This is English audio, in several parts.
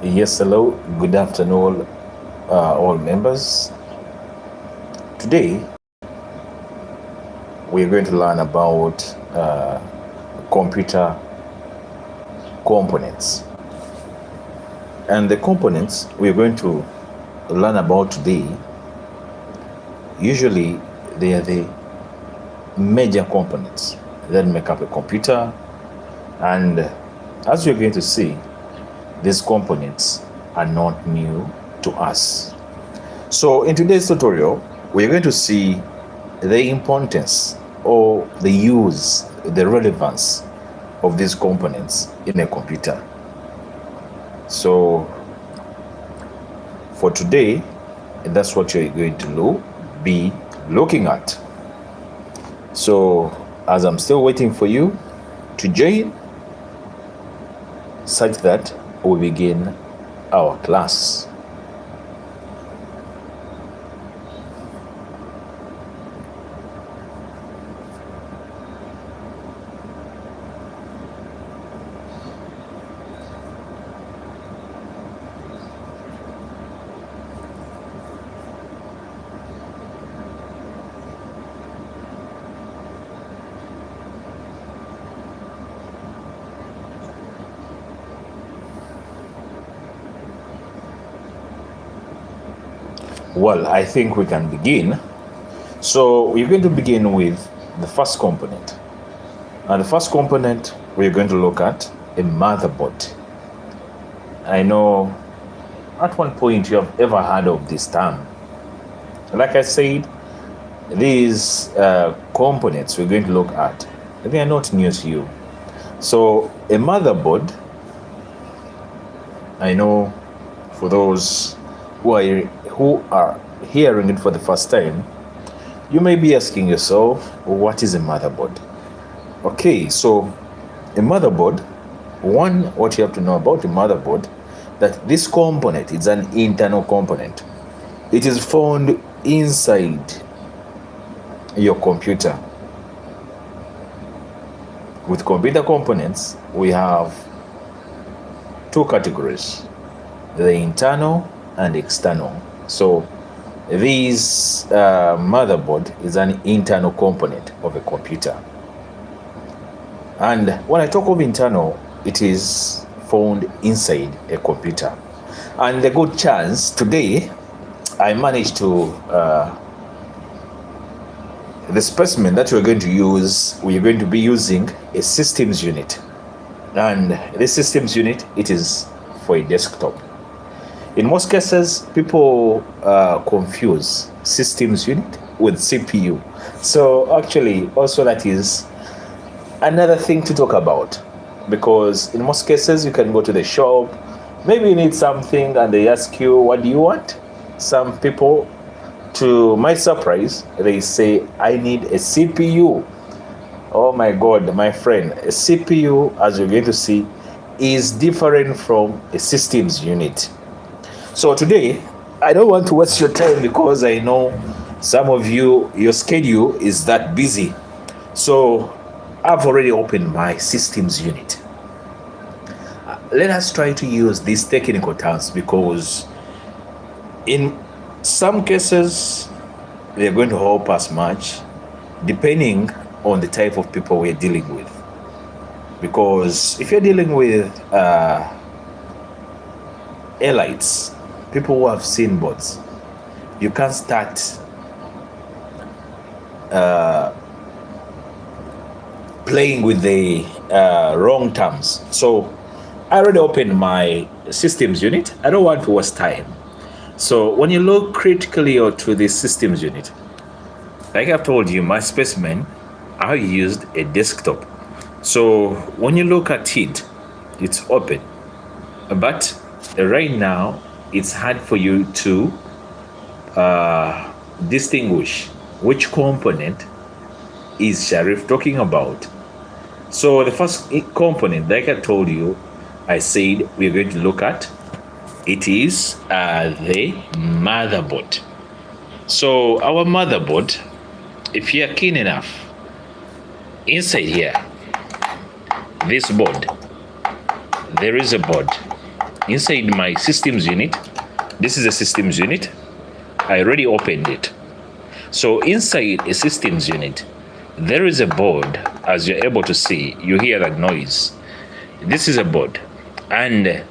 Yes, hello, good afternoon, all members. Today, we're going to learn about computer components. And the components we're going to learn about today, usually they are the major components that make up a computer. And as you're going to see, these components are not new to us. So in today's tutorial, we're going to see the importance or the use, the relevance of these components in a computer. So for today, that's what you're going to be looking at. So as I'm still waiting for you to join, such that we begin our class. Well, I think we can begin. So we're going to begin with the first component. And the first component we're going to look at a motherboard. I know at one point you have ever heard of this term. Like I said, these components we're going to look at, they are not new to you. So a motherboard, I know for those who are hearing it for the first time, you may be asking yourself, what is a motherboard? Okay, so a motherboard, what you have to know about a motherboard, that this component is an internal component. It is found inside your computer. With computer components, we have two categories, the internal and external. So this motherboard is an internal component of a computer. And when I talk of internal, it is found inside a computer. And the good chance today, I managed to, the specimen that we're going to be using a systems unit. And this systems unit, it is for a desktop. In most cases, people confuse systems unit with CPU. So actually, also that is another thing to talk about, because in most cases, you can go to the shop, maybe you need something and they ask you, what do you want? Some people, to my surprise, they say, I need a CPU. Oh my God, my friend, a CPU, as you're going to see, is different from a systems unit. So today, I don't want to waste your time because I know some of you, your schedule is that busy. So I've already opened my systems unit. Let us try to use these technical terms because in some cases, they're going to help us much depending on the type of people we're dealing with. Because if you're dealing with elites, people who have seen boards, you can't start playing with the wrong terms. So I already opened my systems unit. I don't want to waste time. So when you look critically to the systems unit, like I've told you, my specimen, I used a desktop. So when you look at it, it's open. But right now, it's hard for you to distinguish which component is Sharif talking about. So the first component, like I told you, I said we're going to look at, it is the motherboard. So our motherboard, if you're keen enough, inside here, this board, there is a board. inside my systems unit. This is a systems unit. I already opened it. So inside a systems unit, there is a board. As you're able to see, you hear that noise. This is a board, and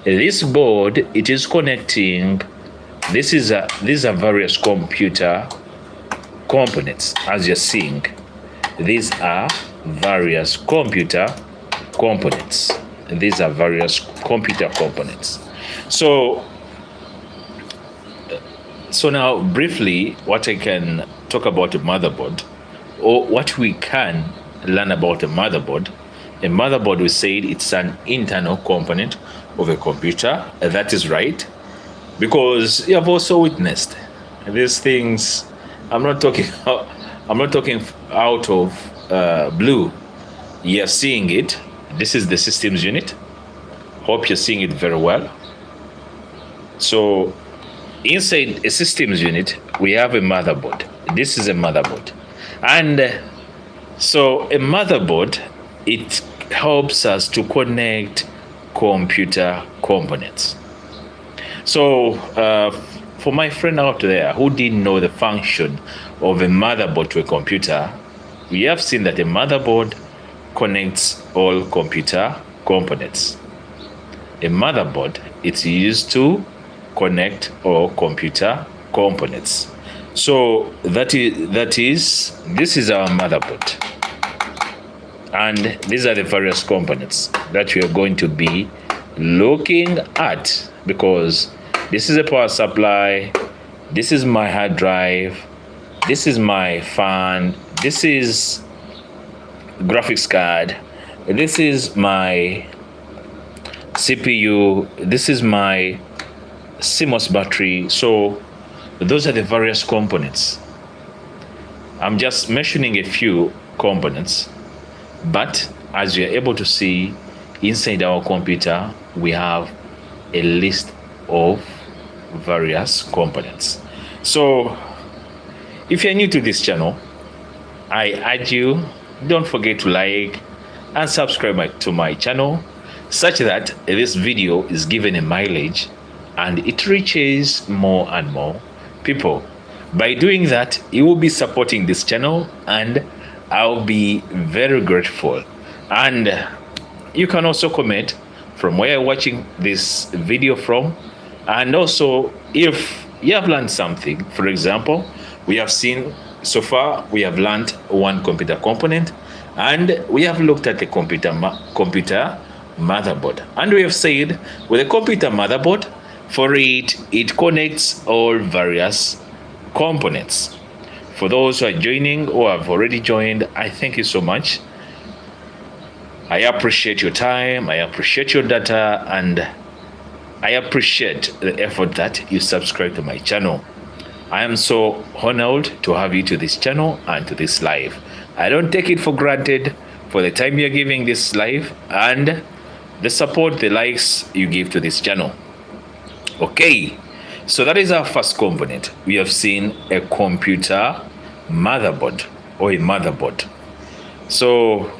this board, it is connecting. These are various computer components. As you're seeing, these are various computer components. These are various computer components. So now briefly, what I can talk about a motherboard, or what we can learn about a motherboard. A motherboard, we said it's an internal component of a computer. That is right, because you have also witnessed these things. I'm not talking out of blue. You're seeing it. This is the systems unit. Hope you're seeing it very well. So inside a systems unit, we have a motherboard. This is a motherboard. And so a motherboard, it helps us to connect computer components. So for my friend out there who didn't know the function of a motherboard to a computer, we have seen that a motherboard connects all computer components. A motherboard, it's used to connect all computer components. So this is our motherboard. And these are the various components that we are going to be looking at, because this is a power supply, this is my hard drive, this is my fan, this is graphics card, this is my CPU, this is my CMOS battery. So those are the various components. I'm just mentioning a few components, but as you're able to see, inside our computer, we have a list of various components. So if you're new to this channel, I urge you, don't forget to like and subscribe to my channel, such that this video is given a mileage and it reaches more and more people. By doing that, you will be supporting this channel, and I'll be very grateful. And you can also comment from where you're watching this video from. And also, if you have learned something, for example, we have seen so far, we have learned one computer component, and we have looked at the computer motherboard. And we have said with a computer motherboard, for it connects all various components. For those who are joining or have already joined, I thank you so much. I appreciate your time, I appreciate your data, and I appreciate the effort that you subscribe to my channel. I am so honored to have you to this channel and to this live. I don't take it for granted for the time you're giving this live and the support, the likes you give to this channel. Okay, so that is our first component. We have seen a computer motherboard, or a motherboard. So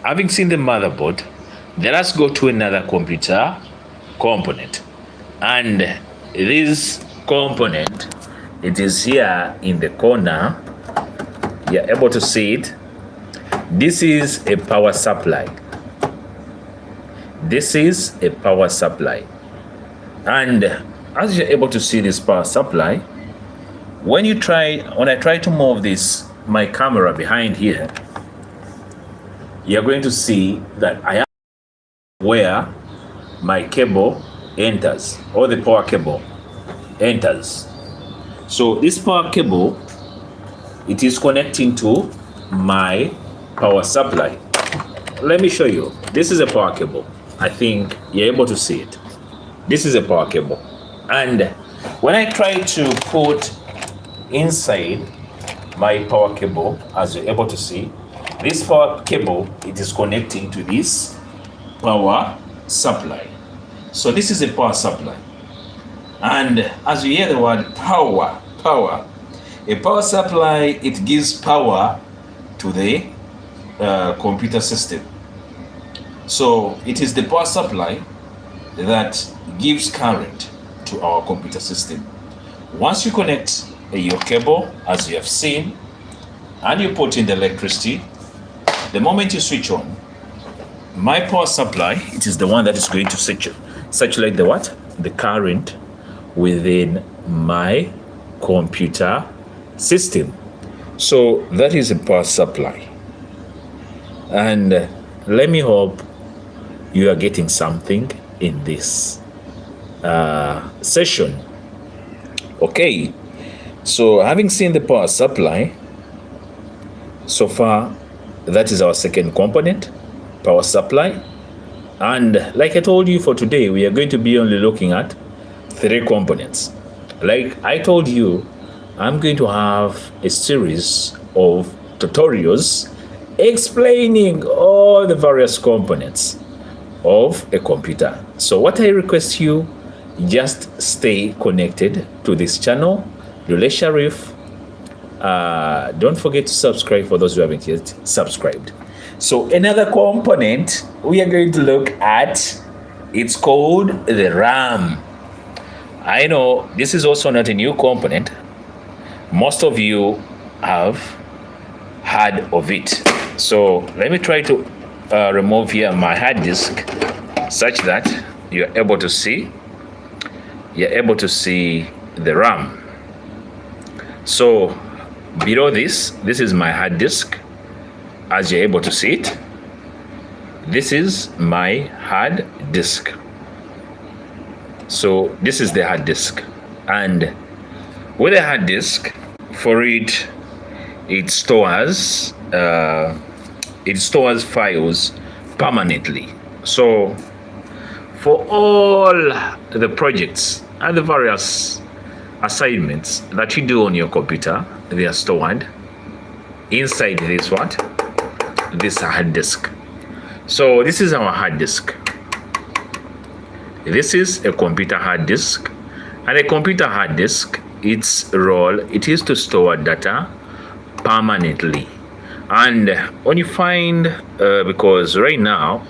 having seen the motherboard, let us go to another computer component. And this component, it is here in the corner. You're able to see it. This is a power supply. This is a power supply. And as you're able to see this power supply, when I try to move this, my camera behind here, you're going to see that I have where my cable enters, or the power cable enters. So this power cable, it is connecting to my power supply. Let me show you. This is a power cable. I think you're able to see it. This is a power cable. And when I try to put inside my power cable, as you're able to see, this power cable, it is connecting to this power supply. So this is a power supply. And as you hear the word power, a power supply, it gives power to the computer system. So it is the power supply that gives current to our computer system. Once you connect your cable, as you have seen, and you put in the electricity, the moment you switch on, my power supply, it is the one that is going to circulate the what? The current within my computer system. So that is a power supply. And let me hope you are getting something in this session. Okay, so having seen the power supply, so far that is our second component, power supply. And like I told you, for today we are going to be only looking at 3 components. Like I told you, I'm going to have a series of tutorials explaining all the various components of a computer. So what I request you, just stay connected to this channel, 𝗙𝗵𝘁𝗵. Don't forget to subscribe for those who haven't yet subscribed. So another component we are going to look at, it's called the RAM. I know this is also not a new component. Most of you have heard of it. So let me try to remove here my hard disk such that you're able to see the RAM. So below this is my hard disk. As you're able to see it, this is my hard disk. So this is the hard disk, and with a hard disk, for it stores files permanently. So for all the projects and the various assignments that you do on your computer, they are stored inside this hard disk. So this is our hard disk. This is a computer hard disk, and a computer hard disk, its role, it is to store data permanently. And when you find, because right now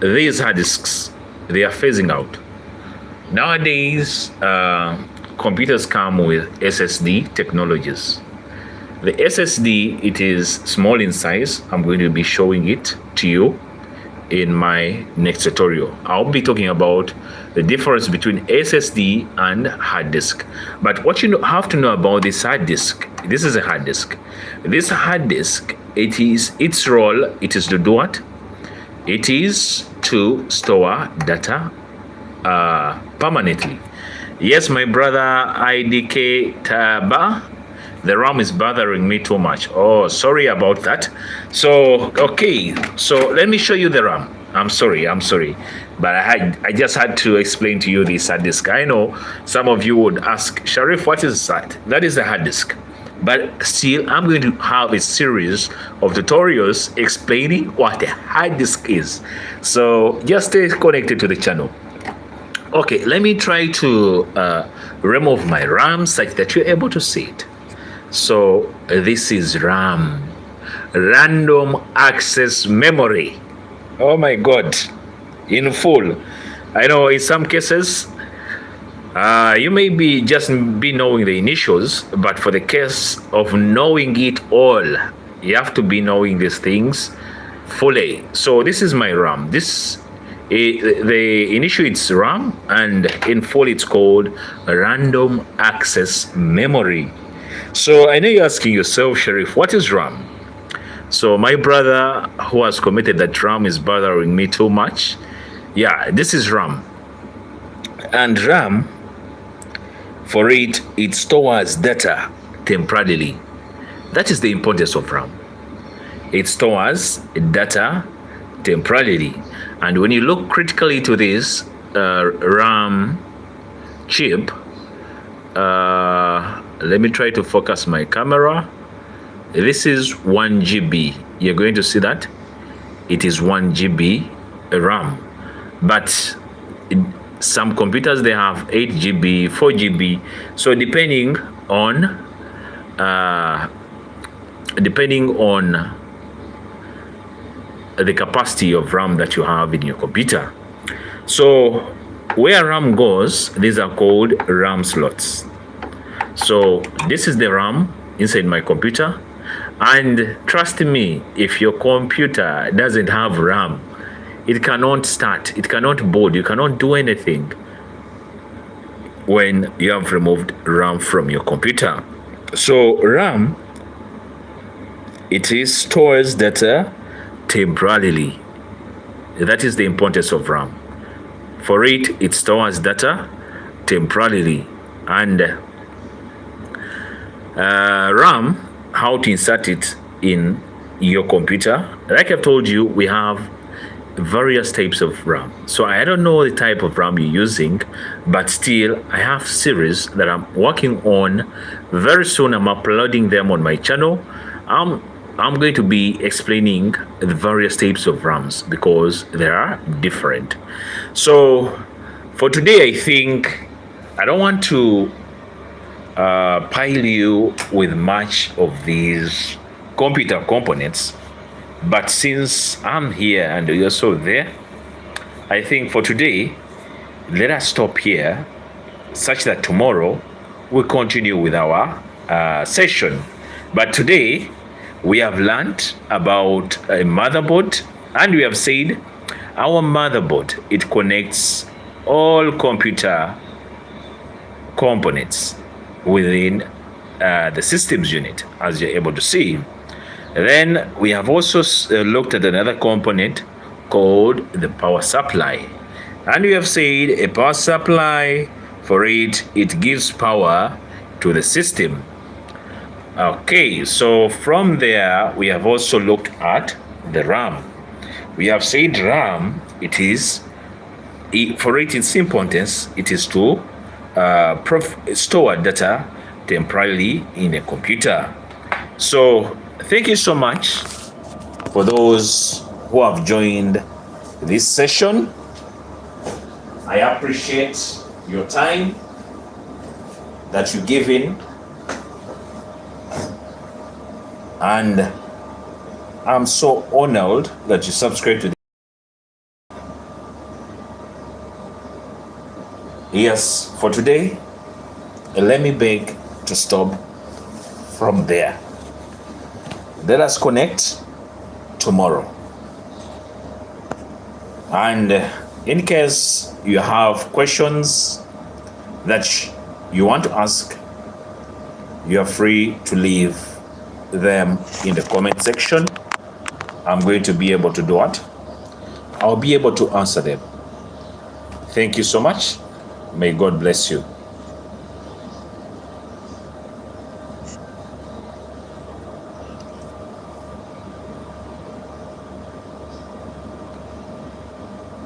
these hard disks, they are phasing out. Nowadays computers come with SSD technologies. The SSD, it is small in size. I'm going to be showing it to you in my next tutorial. I'll be talking about the difference between SSD and hard disk. But what you have to know about this hard disk, this is a hard disk. This hard disk, its role, it is to do what? It is to store data permanently. Yes, my brother 𝗙𝗵𝘁𝗵, the RAM is bothering me too much. Oh, sorry about that. So, okay, so let me show you the RAM. I'm sorry, but I just had to explain to you this hard disk. I know some of you would ask, Sharif, what is that? That is the hard disk. But still, I'm going to have a series of tutorials explaining what a hard disk is. So just stay connected to the channel. Okay, let me try to remove my RAM such that you're able to see it. So this is RAM, random access memory. Oh my God, in full. I know in some cases you may be just knowing the initials, but for the case of knowing it all, you have to be knowing these things fully. So this is my RAM. The initial it's RAM, and in full it's called random access memory. So I know you're asking yourself, Sharif, what is RAM? So my brother who has committed that RAM is bothering me too much. Yeah, this is RAM. And RAM, for it stores data temporarily. That is the importance of RAM. It stores data temporarily. And when you look critically to this RAM chip, let me try to focus my camera. This is 1 GB. You're going to see that it is 1 GB RAM. But some computers, they have 8 GB, 4 GB. So depending on the capacity of RAM that you have in your computer. So where RAM goes, these are called RAM slots. So this is the RAM inside my computer. And trust me, if your computer doesn't have RAM, it cannot start, it cannot boot, you cannot do anything when you have removed RAM from your computer. So RAM, it stores data temporarily. That is the importance of RAM. For it stores data temporarily. And RAM, how to insert it in your computer. Like I've told you, we have various types of RAM. So I don't know the type of RAM you're using, but still I have series that I'm working on. Very soon I'm uploading them on my channel. I'm going to be explaining the various types of RAMs because they are different. So for today, I think I don't want to pile you with much of these computer components, but since I'm here and you're also there, I think for today, let us stop here such that tomorrow we'll continue with our session. But today, we have learned about a motherboard, and we have said our motherboard, it connects all computer components within the systems unit, as you're able to see. Then we have also looked at another component called the power supply. And we have said a power supply, for it gives power to the system. Okay, so from there, we have also looked at the RAM. We have said RAM, for its importance, it is to store data temporarily in a computer. So thank you so much for those who have joined this session. I appreciate your time that you give in, and I'm so honored that you subscribe to this. Yes, for today, let me beg to stop from there. Let us connect tomorrow. And in case you have questions that you want to ask, you are free to leave them in the comment section. I'm going to be able to do it. I'll be able to answer them. Thank you so much. May God bless you.